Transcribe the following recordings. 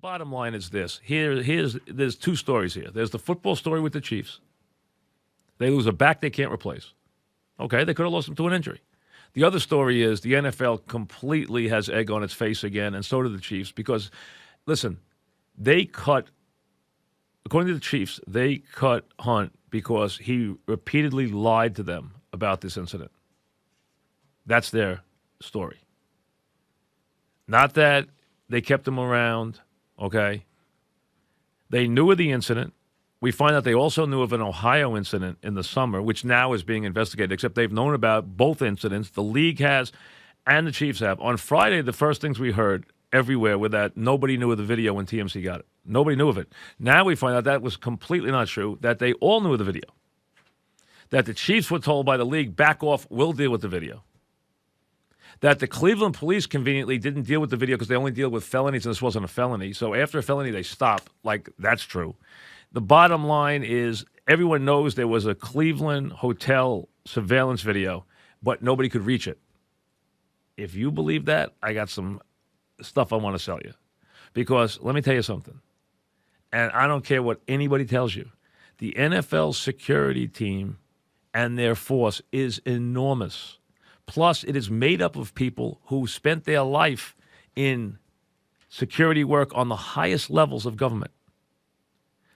bottom line is this. There's two stories here. There's the football story with the Chiefs. They lose a back they can't replace. Okay, they could have lost him to an injury. The other story is the NFL completely has egg on its face again, and so do the Chiefs, because, listen, according to the Chiefs, they cut Hunt because he repeatedly lied to them about this incident. That's their story. Not that they kept him around, okay? They knew of the incident. We find out they also knew of an Ohio incident in the summer, which now is being investigated, except they've known about both incidents. The league has and the Chiefs have. On Friday, the first things we heard everywhere were that nobody knew of the video when TMZ got it. Nobody knew of it. Now we find out that was completely not true, that they all knew of the video. That the Chiefs were told by the league, back off, we'll deal with the video. That the Cleveland police conveniently didn't deal with the video because they only deal with felonies, and this wasn't a felony. So after a felony, they stop. Like, that's true. The bottom line is everyone knows there was a Cleveland hotel surveillance video, but nobody could reach it. If you believe that, I got some stuff I want to sell you. Because let me tell you something, and I don't care what anybody tells you, the NFL security team and their force is enormous. Plus, it is made up of people who spent their life in security work on the highest levels of government.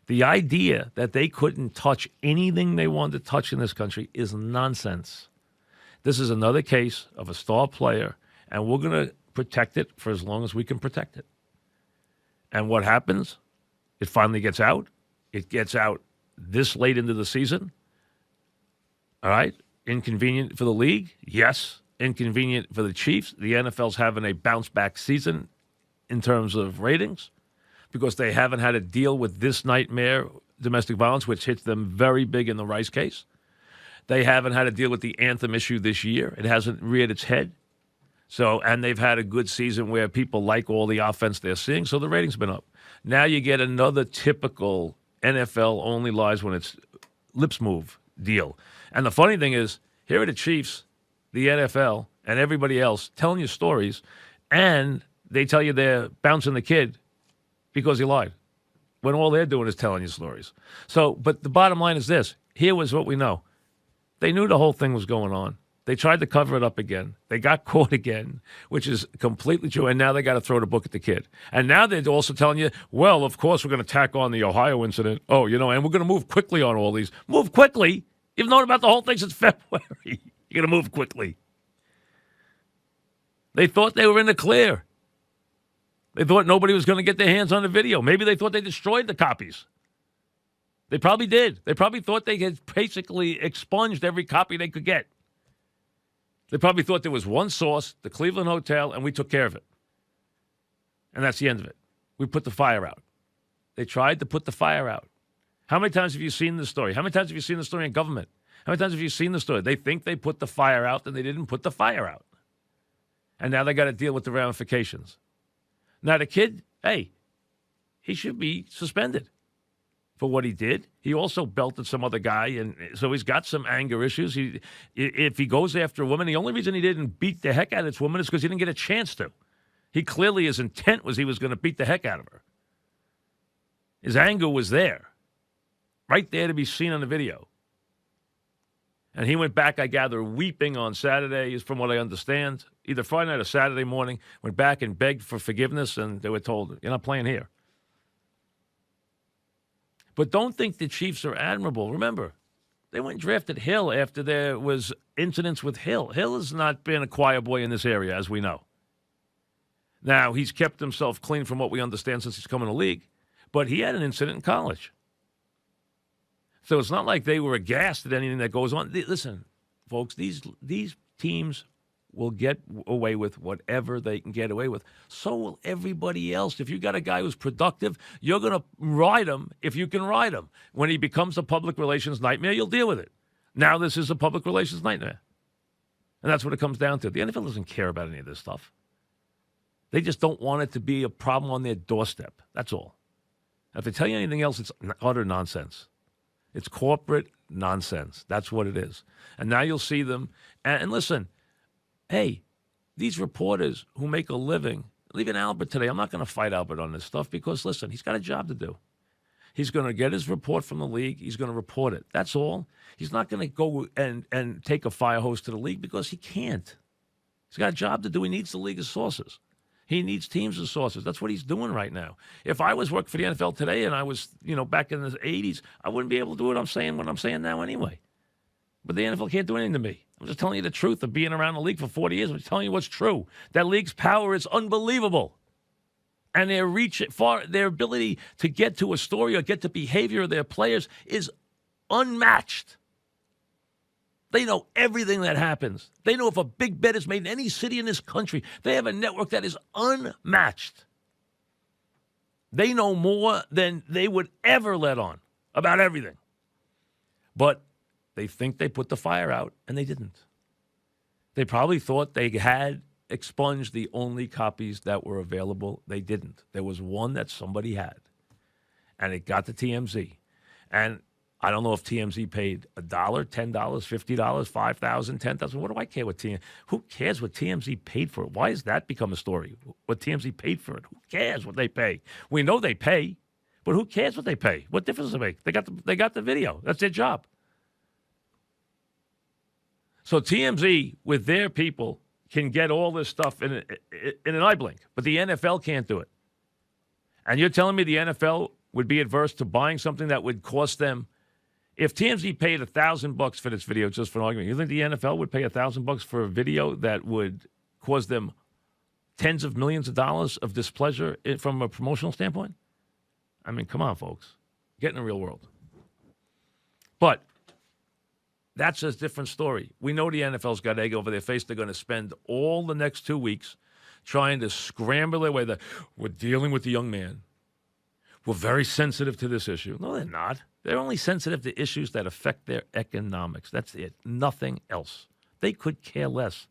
The idea that they couldn't touch anything they wanted to touch in this country is nonsense. This is another case of a star player, and we're going to protect it for as long as we can protect it. And what happens? It finally gets out. It gets out this late into the season. All right? Inconvenient for the league? Yes. Inconvenient for the Chiefs. The NFL's having a bounce-back season in terms of ratings because they haven't had to deal with this nightmare, domestic violence, which hits them very big in the Rice case. They haven't had to deal with the anthem issue this year. It hasn't reared its head. So, and they've had a good season where people like all the offense they're seeing, so the ratings been up. Now you get another typical NFL only lies when it's lips move deal. And the funny thing is, here are the Chiefs, the NFL, and everybody else telling you stories, and they tell you they're bouncing the kid because he lied, when all they're doing is telling you stories. So, but the bottom line is this. Here was what we know. They knew the whole thing was going on. They tried to cover it up again. They got caught again, which is completely true. And now they got to throw the book at the kid. And now they're also telling you, well, of course, we're going to tack on the Ohio incident. Oh, and we're going to move quickly on all these. Move quickly? You've known about the whole thing since February. You're going to move quickly. They thought they were in the clear. They thought nobody was going to get their hands on the video. Maybe they thought they destroyed the copies. They probably did. They probably thought they had basically expunged every copy they could get. They probably thought there was one source, the Cleveland Hotel, and we took care of it. And that's the end of it. We put the fire out. They tried to put the fire out. How many times have you seen this story? How many times have you seen the story in government? How many times have you seen the story? They think they put the fire out, and they didn't put the fire out. And now they got to deal with the ramifications. Now the kid, hey, he should be suspended for what he did. He also belted some other guy, and so he's got some anger issues. If he goes after a woman, the only reason he didn't beat the heck out of this woman is because he didn't get a chance to. He clearly, his intent was he was going to beat the heck out of her. His anger was there, right there to be seen on the video. And he went back, I gather, weeping on Saturday, from what I understand, either Friday night or Saturday morning, went back and begged for forgiveness, and they were told, you're not playing here. But don't think the Chiefs are admirable. Remember, they went and drafted Hill after there was incidents with Hill. Hill has not been a choir boy in this area, as we know. Now, he's kept himself clean from what we understand since he's come in the league, but he had an incident in college. So it's not like they were aghast at anything that goes on. Listen, folks, these teams will get away with whatever they can get away with. So will everybody else. If you got a guy who's productive, you're going to ride him if you can ride him. When he becomes a public relations nightmare, you'll deal with it. Now this is a public relations nightmare. And that's what it comes down to. The NFL doesn't care about any of this stuff. They just don't want it to be a problem on their doorstep. That's all. If they tell you anything else, it's utter nonsense. It's corporate nonsense. That's what it is. And now you'll see them. And listen, hey, these reporters who make a living, leaving Albert today. I'm not going to fight Albert on this stuff because, listen, he's got a job to do. He's going to get his report from the league. He's going to report it. That's all. He's not going to go and take a fire hose to the league because he can't. He's got a job to do. He needs the league as sources. He needs teams as sources. That's what he's doing right now. If I was working for the NFL today and I was, back in the 80s, I wouldn't be able to do what I'm saying now anyway. But the NFL can't do anything to me. I'm just telling you the truth of being around the league for 40 years. I'm telling you what's true. That league's power is unbelievable. And their ability to get to a story or get to behavior of their players is unmatched. They know everything that happens. They know if a big bet is made in any city in this country. They have a network that is unmatched. They know more than they would ever let on about everything. But they think they put the fire out, and they didn't. They probably thought they had expunged the only copies that were available. They didn't. There was one that somebody had, and it got to TMZ. And I don't know if TMZ paid $1, $10, $50, $5,000, $10,000. What do I care what TMZ? Who cares what TMZ paid for it? Why has that become a story? What TMZ paid for it? Who cares what they pay? We know they pay, but who cares what they pay? What difference does it make? They got the video. That's their job. So TMZ with their people can get all this stuff in an eye blink, but the NFL can't do it. And you're telling me the NFL would be adverse to buying something that would cost them? If TMZ paid $1,000 for this video, just for an argument, you think the NFL would pay $1,000 for a video that would cause them tens of millions of dollars of displeasure from a promotional standpoint? I mean, come on, folks. Get in the real world. But that's a different story. We know the NFL's got egg over their face. They're going to spend all the next 2 weeks trying to scramble their way. We're dealing with the young man. We're very sensitive to this issue. No, they're not. They're only sensitive to issues that affect their economics. That's it. Nothing else. They could care less.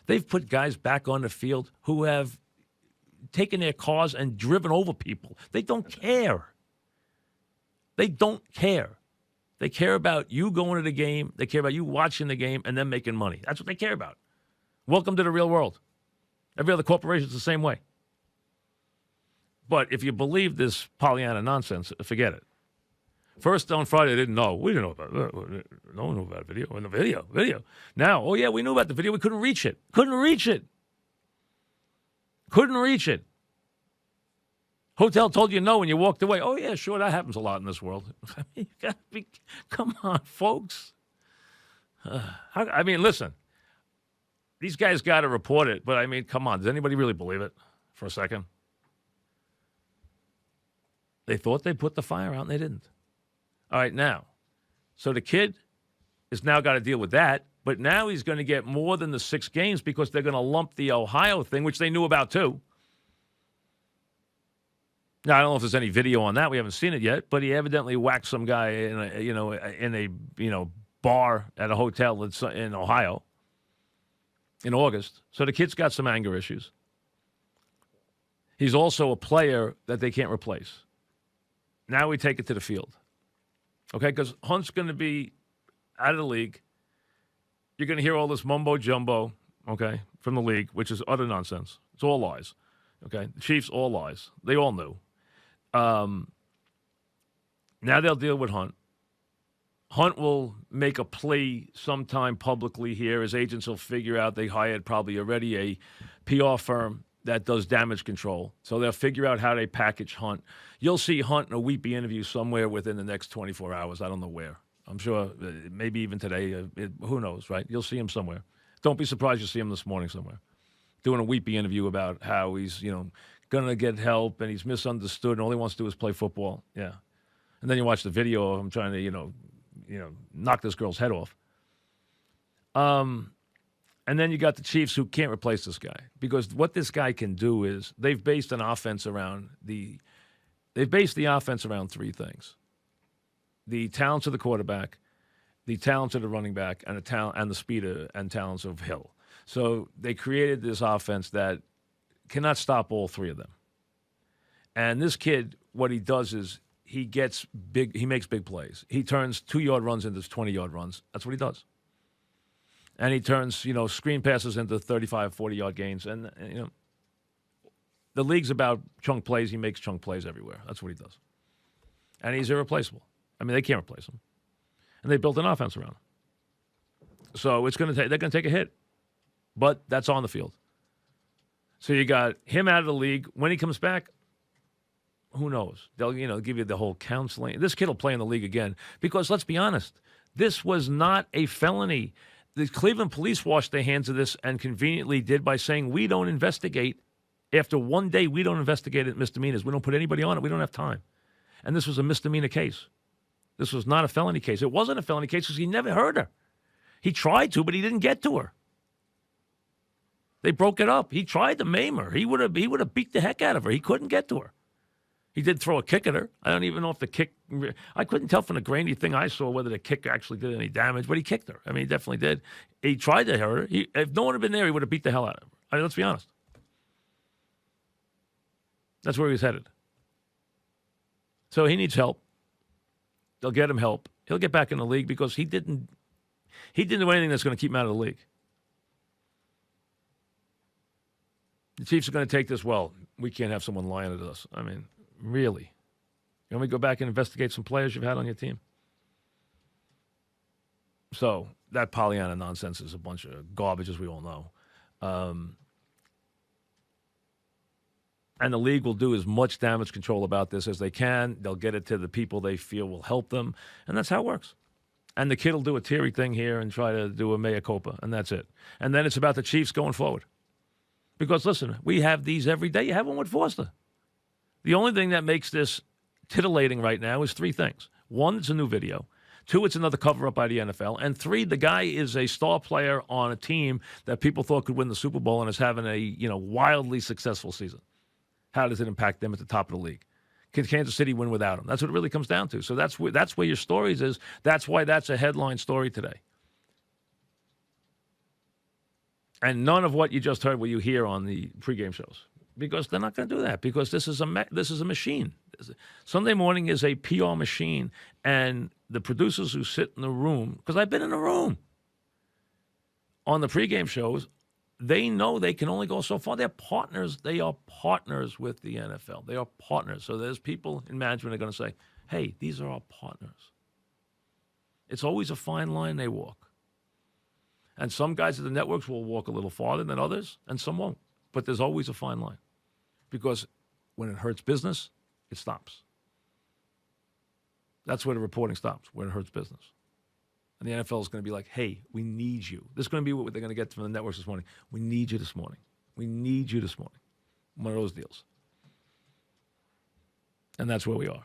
They've put guys back on the field who have taken their cars and driven over people. They don't care. They don't care. They care about you going to the game. They care about you watching the game and then making money. That's what they care about. Welcome to the real world. Every other corporation is the same way. But if you believe this Pollyanna nonsense, forget it. First, on Friday, they didn't know. We didn't know about it. No one knew about the video. Video. Now, oh, yeah, we knew about the video. We couldn't reach it. Couldn't reach it. Hotel told you no when you walked away. Oh, yeah, sure, that happens a lot in this world. I mean, you gotta be, come on, folks. Listen, these guys got to report it, but, come on. Does anybody really believe it for a second? They thought they put the fire out, and they didn't. All right, now, so the kid has now got to deal with that, but now he's going to get more than the 6 games because they're going to lump the Ohio thing, which they knew about too. Now, I don't know if there's any video on that. We haven't seen it yet, but he evidently whacked some guy in a bar at a hotel in Ohio in August. So the kid's got some anger issues. He's also a player that they can't replace. Now we take it to the field. Okay, because Hunt's going to be out of the league. You're going to hear all this mumbo-jumbo, okay, from the league, which is utter nonsense. It's all lies, okay? The Chiefs, all lies. They all knew. Now they'll deal with Hunt. Hunt will make a plea sometime publicly here. His agents will figure out they hired probably already a PR firm that does damage control. So they'll figure out how they package Hunt. You'll see Hunt in a weepy interview somewhere within the next 24 hours. I don't know where. I'm sure maybe even today. Who knows, right? You'll see him somewhere. Don't be surprised you see him this morning somewhere doing a weepy interview about how he's, going to get help and he's misunderstood and all he wants to do is play football. Yeah. And then you watch the video of him trying to, knock this girl's head off. And then you got the Chiefs who can't replace this guy because what this guy can do is they've based the offense around 3 things: the talents of the quarterback, the talents of the running back, and the speed and talents of Hill. So they created this offense that cannot stop all 3 of them. And this kid, what he does is he makes big plays. He turns 2-yard runs into 20-yard runs. That's what he does. And he turns, screen passes into 35, 40-yard gains. And The league's about chunk plays. He makes chunk plays everywhere. That's what he does. And he's irreplaceable. I mean, they can't replace him. And they built an offense around him. So they're going to take a hit. But that's on the field. So you got him out of the league. When he comes back, who knows? They'll give you the whole counseling. This kid will play in the league again because let's be honest, this was not a felony. The Cleveland police washed their hands of this and conveniently did by saying we don't investigate. After one day, we don't investigate it misdemeanors. We don't put anybody on it. We don't have time. And this was a misdemeanor case. This was not a felony case. It wasn't a felony case because he never heard her. He tried to, but he didn't get to her. They broke it up. He tried to maim her. He would have beat the heck out of her. He couldn't get to her. He did throw a kick at her. I don't even know if the kick – I couldn't tell from the grainy thing I saw whether the kick actually did any damage, but he kicked her. I mean, he definitely did. He tried to hurt her. If no one had been there, he would have beat the hell out of her. I mean, let's be honest. That's where he was headed. So he needs help. They'll get him help. He'll get back in the league because he didn't do anything that's going to keep him out of the league. The Chiefs are going to take this, well, we can't have someone lying to us. I mean, really? You want me to go back and investigate some players you've had on your team? So that Pollyanna nonsense is a bunch of garbage, as we all know. And the league will do as much damage control about this as they can. They'll get it to the people they feel will help them, and that's how it works. And the kid will do a teary thing here and try to do a mea culpa, and that's it. And then it's about the Chiefs going forward. Because, listen, we have these every day. You have one with Foster. The only thing that makes this titillating right now is three things. One, it's a new video. Two, it's another cover-up by the NFL. And three, the guy is a star player on a team that people thought could win the Super Bowl and is having a wildly successful season. How does it impact them at the top of the league? Can Kansas City win without him? That's what it really comes down to. So that's where your stories is. That's why that's a headline story today. And none of what you just heard will you hear on the pregame shows because they're not going to do that because this is a machine. Sunday morning is a PR machine, and the producers who sit in the room, because I've been in the room on the pregame shows, they know they can only go so far. They're partners. They are partners with the NFL. They are partners. So there's people in management that are going to say, hey, these are our partners. It's always a fine line they walk. And some guys at the networks will walk a little farther than others, and some won't. But there's always a fine line. Because when it hurts business, it stops. That's where the reporting stops, when it hurts business. And the NFL is going to be like, hey, we need you. This is going to be what they're going to get from the networks this morning. We need you this morning. We need you this morning. One of those deals. And that's where we are.